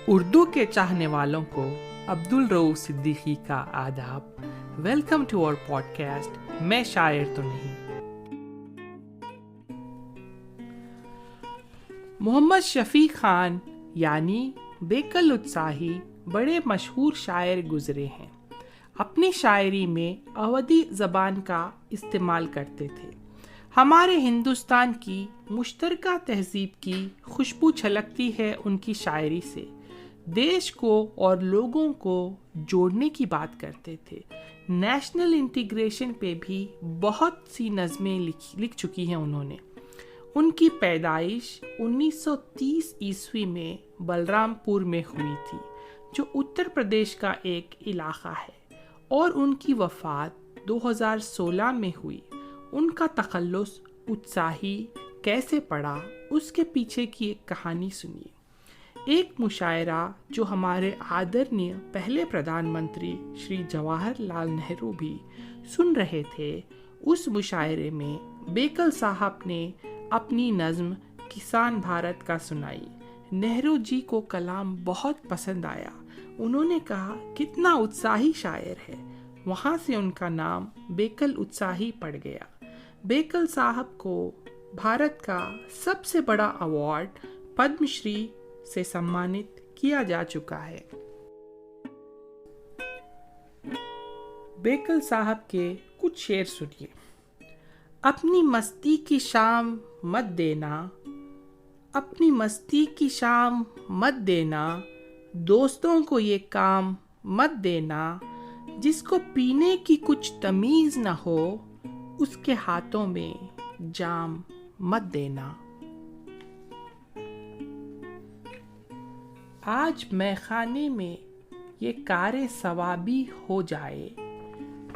اردو کے چاہنے والوں کو عبدالرؤوف صدیقی کا آداب. ویلکم ٹو اور پوڈ کاسٹ میں شاعر تو نہیں. محمد شفیع خان یعنی بیکل اتساہی بڑے مشہور شاعر گزرے ہیں. اپنی شاعری میں اودھی زبان کا استعمال کرتے تھے. ہمارے ہندوستان کی مشترکہ تہذیب کی خوشبو چھلکتی ہے ان کی شاعری سے. دیش کو اور لوگوں کو جوڑنے کی بات کرتے تھے. نیشنل انٹیگریشن پہ بھی بہت سی نظمیں لکھ چکی ہیں انہوں نے. ان کی پیدائش 1930 عیسوی میں بلرام پور میں ہوئی تھی جو اتر پردیش کا ایک علاقہ ہے، اور ان کی وفات 2016 میں ہوئی. ان کا تخلص اتساہی کیسے پڑا، اس کے پیچھے کی ایک کہانی سنیے. ایک مشاعرہ جو ہمارے آدرنیہ پہلے پردھان منتری شری جواہر لال نہرو بھی سن رہے تھے. اس مشاعرے میں بیکل صاحب نے اپنی نظم کسان بھارت کا سنائی. نہرو جی کو کلام بہت پسند آیا. انہوں نے کہا کتنا اتساہی شاعر ہے. وہاں سے ان کا نام بیکل اتساہی پڑ گیا. بیکل صاحب کو بھارت کا سب سے بڑا ایوارڈ پدم شری سے سمانت کیا جا چکا ہے. بیکل صاحب کے کچھ شعر سنیے. اپنی مستی کی شام مت دینا، اپنی مستی کی شام مت دینا، دوستوں کو یہ کام مت دینا. جس کو پینے کی کچھ تمیز نہ ہو، اس کے ہاتھوں میں جام مت دینا. آج میخانے میں یہ کار ثوابی ہو جائے،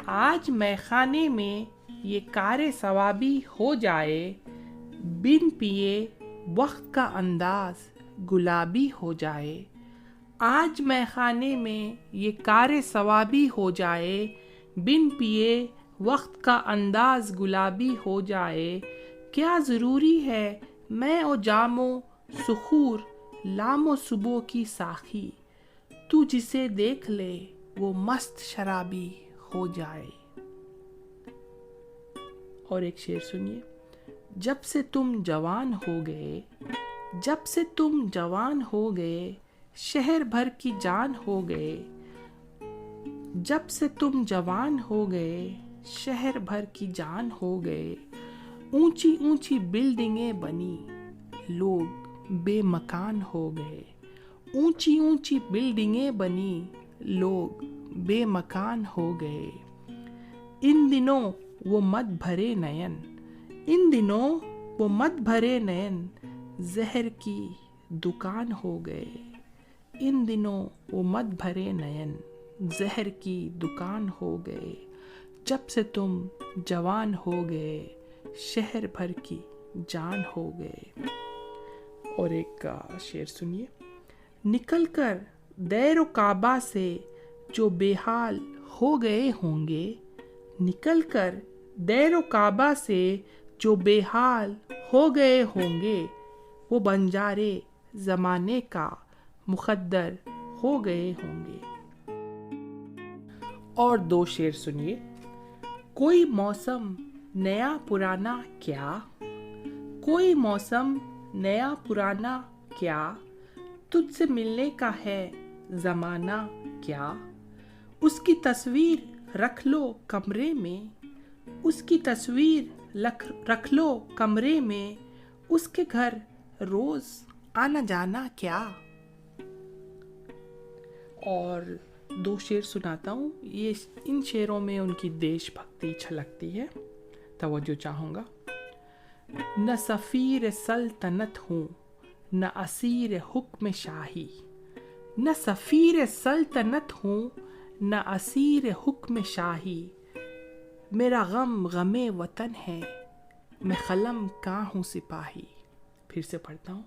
آج میخانے میں یہ کار ثوابی ہو جائے. بن پیے وقت کا انداز گلابی ہو جائے. آج میخانے میں یہ کار ثوابی ہو جائے. بن پیے وقت کا انداز گلابی ہو جائے. کیا ضروری ہے میں و جام و سحور، لام و صبح کی ساقی. تو جسے دیکھ لے وہ مست شرابی ہو جائے. اور ایک شعر سنیے. جب سے تم جوان ہو گئے، جب سے تم جوان ہو گئے، شہر بھر کی جان ہو گئے. جب سے تم جوان ہو گئے، شہر بھر کی جان ہو گئے. اونچی اونچی بلڈنگیں بنی، لوگ بے مکان ہو گئے. اونچی اونچی بلڈنگیں بنی، لوگ بے مکان ہو گئے. ان دنوں وہ مد بھرے نین، ان دنوں وہ مد بھرے نین، زہر کی دکان ہو گئے. ان دنوں وہ مد بھرے نین، زہر کی دکان ہو گئے. جب سے تم جوان ہو گئے، شہر بھر کی جان ہو گئے. اور ایک شعر سنیے. نکل کر دیر و کعبہ سے جو بے حال ہو گئے ہوں گے، نکل کر دیر و کعبہ سے جو بے حال ہو گئے ہوں گے، وہ بنجارے زمانے کا مقدر ہو گئے ہوں گے. اور دو شعر سنیے. کوئی موسم نیا پرانا کیا، کوئی موسم نیا پرانا کیا، تجھ سے ملنے کا ہے زمانہ کیا. اس کی تصویر رکھ لو کمرے میں، اس کی تصویر رکھ لو کمرے میں، اس کے گھر روز آنا جانا کیا. اور دو شعر سناتا ہوں. یہ ان شعروں میں ان کی دیش بھکتی چھلکتی ہے. توجہ چاہوں گا. نہ سفیر سلطنت ہوں، نہ اسیر حکم شاہی. نہ سفیر سلطنت ہوں، نہ اسیر حکم شاہی. میرا غم غم وطن ہے، میں قلم کا ہوں سپاہی. پھر سے پڑھتا ہوں.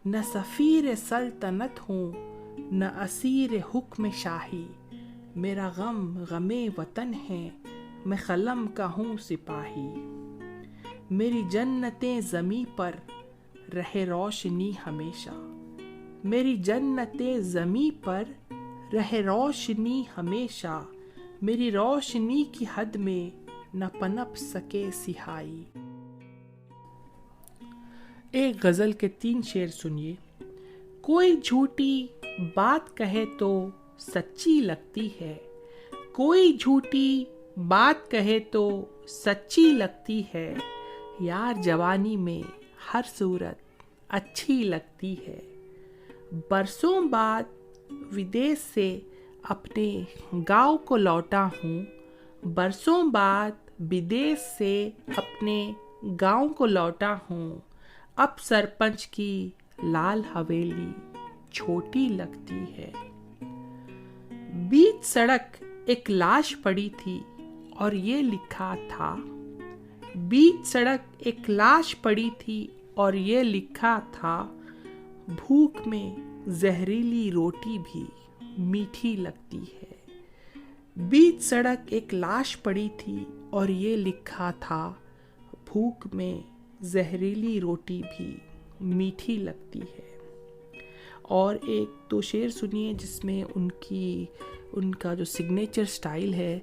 نہ سفیر سلطنت ہوں، نہ اسیر حکم شاہی. میرا غم غم وطن ہے، میں قلم کا ہوں سپاہی. میری جنتیں زمیں پر رہے روشنی ہمیشہ، میری جنت زمیں پر رہے روشنی ہمیشہ، میری روشنی کی حد میں نہ پنپ سکے سیاہی۔ ایک غزل کے 3 شعر سنیے۔ کوئی جھوٹی بات کہے تو سچی لگتی ہے، کوئی جھوٹی بات کہے تو سچی لگتی ہے، یار جوانی میں ہر صورت اچھی لگتی ہے۔ برسوں بعد ودیش سے اپنے گاؤں کو لوٹا ہوں، برسوں بعد ودیش سے اپنے گاؤں کو لوٹا ہوں، اب سرپنچ کی لال حویلی چھوٹی لگتی ہے۔ بیچ سڑک ایک لاش پڑی تھی اور یہ لکھا تھا، بیچ سڑک ایک لاش پڑی تھی اور یہ لکھا تھا، بھوک میں زہریلی روٹی بھی میٹھی لگتی ہے۔ بیچ سڑک ایک لاش پڑی تھی اور یہ لکھا تھا، بھوک میں زہریلی روٹی بھی میٹھی لگتی ہے۔ اور ایک 2 شعر سنیے جس میں ان کا جو سگنیچر سٹائل ہے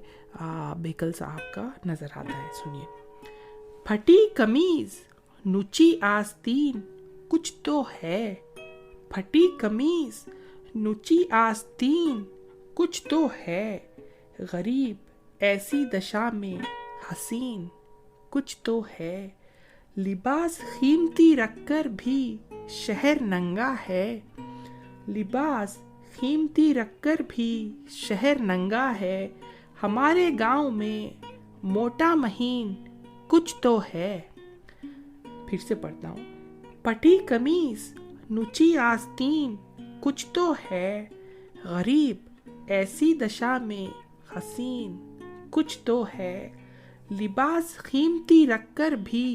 بیکل صاحب کا نظر آتا ہے، سنیے۔ پھٹی قمیض نچی آستین کچھ تو ہے، پھٹی قمیض نچی آستین کچھ تو ہے، غریب ایسی دشا میں حسین کچھ تو ہے، لباس قیمتی رکھ کر بھی شہر ننگا ہے، لباس قیمتی رکھ کر بھی شہر ننگا ہے، ہمارے گاؤں میں موٹا مہین کچھ تو ہے۔ پھر سے پڑھتا ہوں۔ پھٹی قمیض نچی آستین کچھ تو ہے، غریب ایسی دشا میں حسین کچھ تو ہے، لباس قیمتی رکھ کر بھی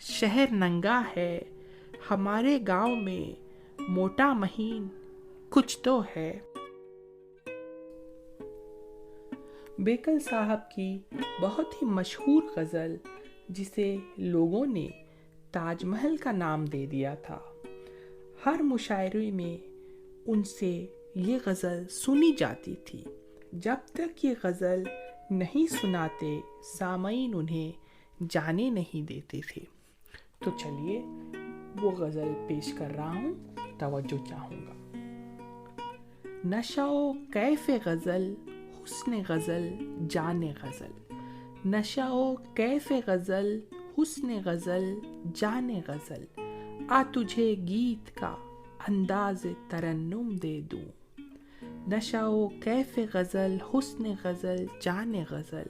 شہر ننگا ہے، ہمارے گاؤں میں موٹا مہین کچھ تو ہے۔ بیکل صاحب کی بہت ہی مشہور غزل جسے لوگوں نے تاج محل کا نام دے دیا تھا، ہر مشاعرے میں ان سے یہ غزل سنی جاتی تھی۔ جب تک یہ غزل نہیں سناتے سامعین انہیں جانے نہیں دیتے تھے۔ تو چلیے وہ غزل پیش کر رہا ہوں، توجہ چاہوں گا۔ نشہ و کیف غزل حسن غزل جان غزل، نشہ و کیف غزل حسن غزل جان غزل، آ تجھے گیت کا انداز ترنم دے دوں، نشہ و کیف غزل حسن غزل جان غزل،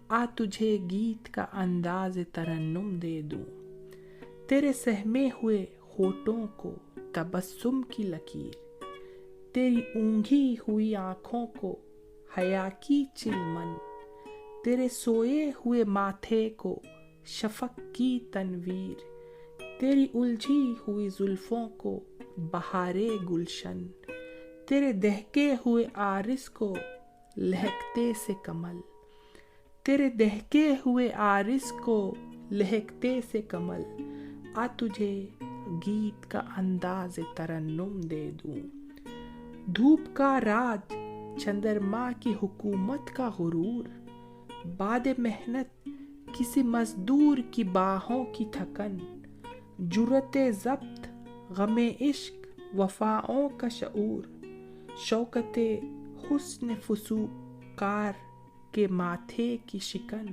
آ تجھے گیت کا انداز ترنم دے دوں، تیرے سہمے ہوئے ہونٹوں کو تبسم کی لکیر، تیری اونگھی ہوئی آنکھوں کو حیا کی چلمن، تیرے سوئے ہوئے ماتھے کو شفق کی تنویر، تیری الجھی ہوئی زلفوں کو بہارے گلشن، تیرے دہکے ہوئے عارض کو لہکتے سے کمل، تیرے دہکے ہوئے عارض کو لہکتے سے کمل، آ تجھے گیت کا انداز ترنم دے دوں، دھوپ کا راج چندرما کی حکومت کا غرور، بعد محنت کسی مزدور کی باہوں کی تھکن، جرأت ضبط غم عشق وفاؤں کا شعور، شوکت حسن فسوکار کے ماتھے کی شکن،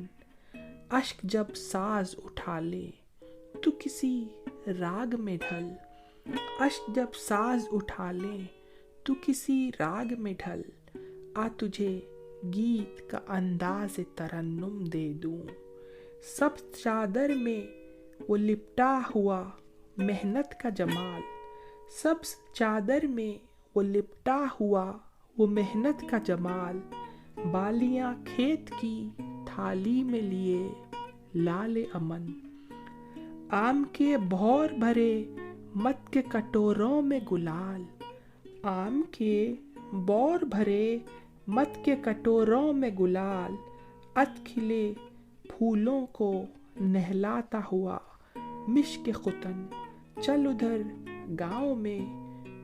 اشک جب ساز اٹھا لے تو کسی راگ میں ڈھل، اشک جب ساز اٹھا لے تو کسی راگ میں ڈھل، آ تجھے گیت کا انداز ترنم دے دوں، سب چادر میں وہ لپٹا ہوا محنت کا جمال، سب چادر میں وہ لپٹا ہوا وہ محنت کا جمال، بالیاں کھیت کی تھالی میں لیے لال امن، آم کے بھور بھرے مت کے کٹوروں میں گلال، آم کے بور بھرے مت کے کٹوروں میں گلال، ات کھلے پھولوں کو نہلاتا ہوا مشک ختن، چل ادھر گاؤں میں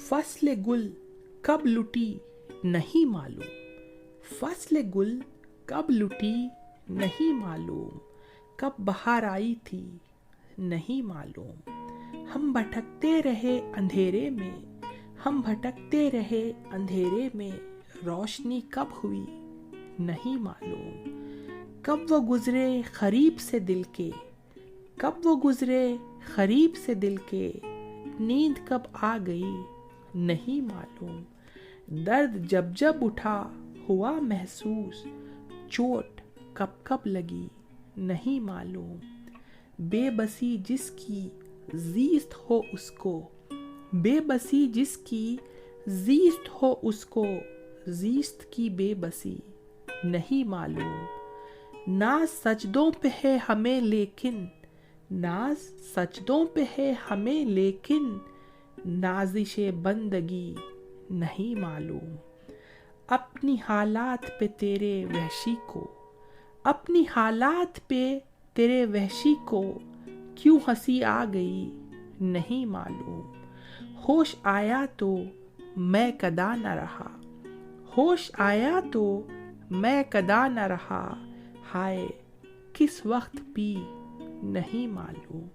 فصل گل کب لٹی نہیں معلوم، فصل گل کب لٹی نہیں معلوم، کب بہار آئی تھی نہیں معلوم، ہم بھٹکتے رہے اندھیرے میں، ہم بھٹکتے رہے اندھیرے میں، روشنی کب ہوئی نہیں معلوم، کب وہ گزرے قریب سے دل کے، کب وہ گزرے قریب سے دل کے، نیند کب آ گئی نہیں معلوم، درد جب جب اٹھا ہوا محسوس، چوٹ کب کب لگی نہیں معلوم، بے بسی جس کی زیست ہو اس کو، بے بسی جس کی زیست ہو اس کو، زیست کی بے بسی نہیں معلوم، ناز سجدوں پہ ہے ہمیں لیکن، ناز سجدوں پہ ہے ہمیں لیکن، نازش بندگی نہیں معلوم، اپنی حالات پہ تیرے وحشی کو، اپنی حالات پہ تیرے وحشی کو، کیوں ہنسی آ گئی نہیں معلوم، ہوش آیا تو میں کدا نہ رہا، ہوش آیا تو میں کدا نہ رہا، ہائے کس وقت پی نہیں معلوم،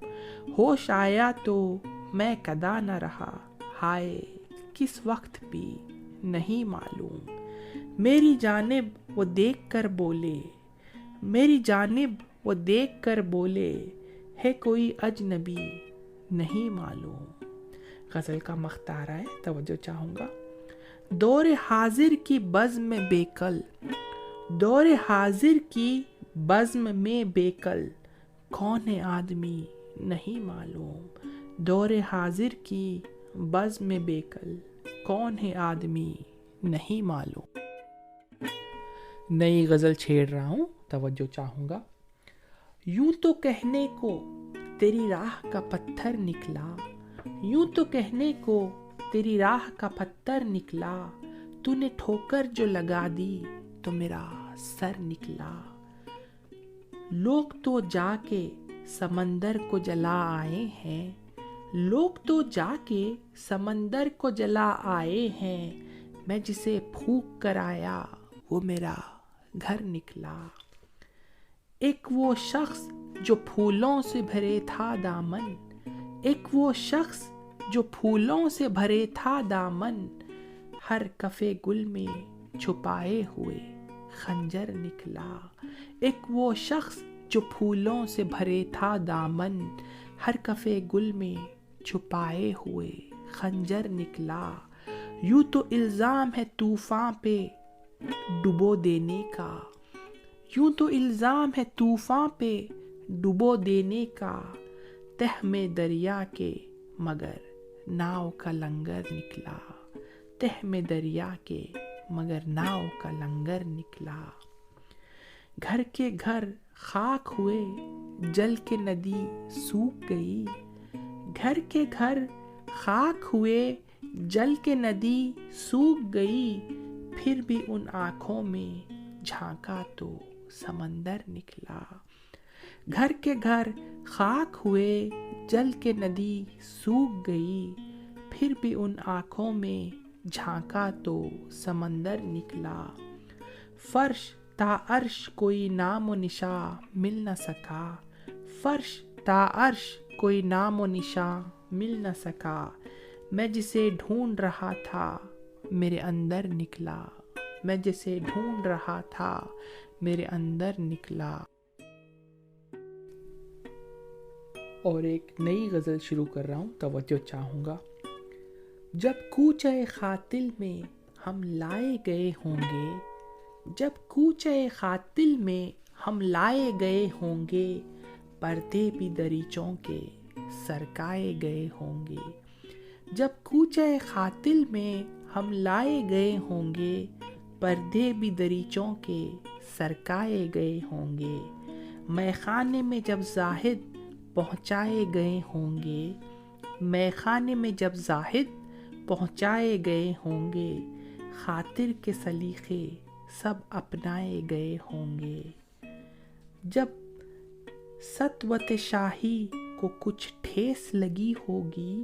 ہوش آیا تو میں کدا نہ رہا، ہائے کس وقت پی نہیں معلوم، میری جانب وہ دیکھ کر بولے، میری جانب وہ دیکھ کر بولے، ہے کوئی اجنبی نہیں معلوم۔ غزل کا مختارہ ہے، توجہ چاہوں گا۔ دور حاضر کی بزم میں بے کل، دور حاضر کی بزم میں بے کل، کون ہے آدمی نہیں معلوم، دور حاضر کی بزم میں بے کل، کون ہے آدمی نہیں معلوم۔ نئی غزل چھیڑ رہا ہوں، توجہ چاہوں گا۔ یوں تو کہنے کو تیری راہ کا پتھر نکلا، یوں تو کہنے کو تیری راہ کا پتھر نکلا، تو نے ٹھوکر جو لگا دی تو میرا سر نکلا، لوگ تو جا کے سمندر کو جلا آئے ہیں، لوگ تو جا کے سمندر کو جلا آئے ہیں، میں جسے پھونک کر آیا وہ میرا گھر نکلا، ایک وہ شخص جو پھولوں سے بھرے تھا دامن، ایک وہ شخص جو پھولوں سے بھرے تھا دامن، ہر کف گل میں چھپائے ہوئے خنجر نکلا، ایک وہ شخص جو پھولوں سے بھرے تھا دامن، ہر کف گل میں چھپائے ہوئے خنجر نکلا، یوں تو الزام ہے طوفاں پہ ڈبو دینے کا، یوں تو الزام ہے طوفاں پہ ڈبو دینے کا، تہ میں دریا کے مگر ناؤ کا لنگر نکلا، تہ میں دریا کے مگر ناؤ کا لنگر نکلا، گھر کے گھر خاک ہوئے جل کے ندی سوکھ گئی، گھر کے گھر خاک ہوئے جل کے ندی سوکھ گئی، پھر بھی ان آنکھوں میں جھانکا تو سمندر نکلا، گھر کے گھر خاک ہوئے جل کے ندی سوکھ گئی، پھر بھی ان آنکھوں میں جھانکا تو سمندر نکلا، فرش تا عرش کوئی نام و نشاں مل نہ سکا، فرش تا عرش کوئی نام و نشاں مل نہ سکا، میں جسے ڈھونڈ رہا تھا میرے اندر نکلا، میں جسے ڈھونڈ رہا تھا میرے اندر نکلا۔ اور ایک نئی غزل شروع کر رہا ہوں، توجہ چاہوں گا۔ جب کوچہ خاتل میں ہم لائے گئے ہوں گے، جب کوچہ خاتل میں ہم لائے گئے ہوں گے، پردے بھی دریچوں کے سرکائے گئے ہوں گے، جب کوچہ خاتل میں ہم لائے گئے ہوں گے، پردے بھی دریچوں کے سرکائے گئے ہوں گے، میخانے میں جب زاہد پہنچائے گئے ہوں گے، میخانے میں جب زاہد پہنچائے گئے ہوں گے، خاطر کے سلیقے سب اپنائے گئے ہوں گے، جب سطوت شاہی کو کچھ ٹھیس لگی ہوگی،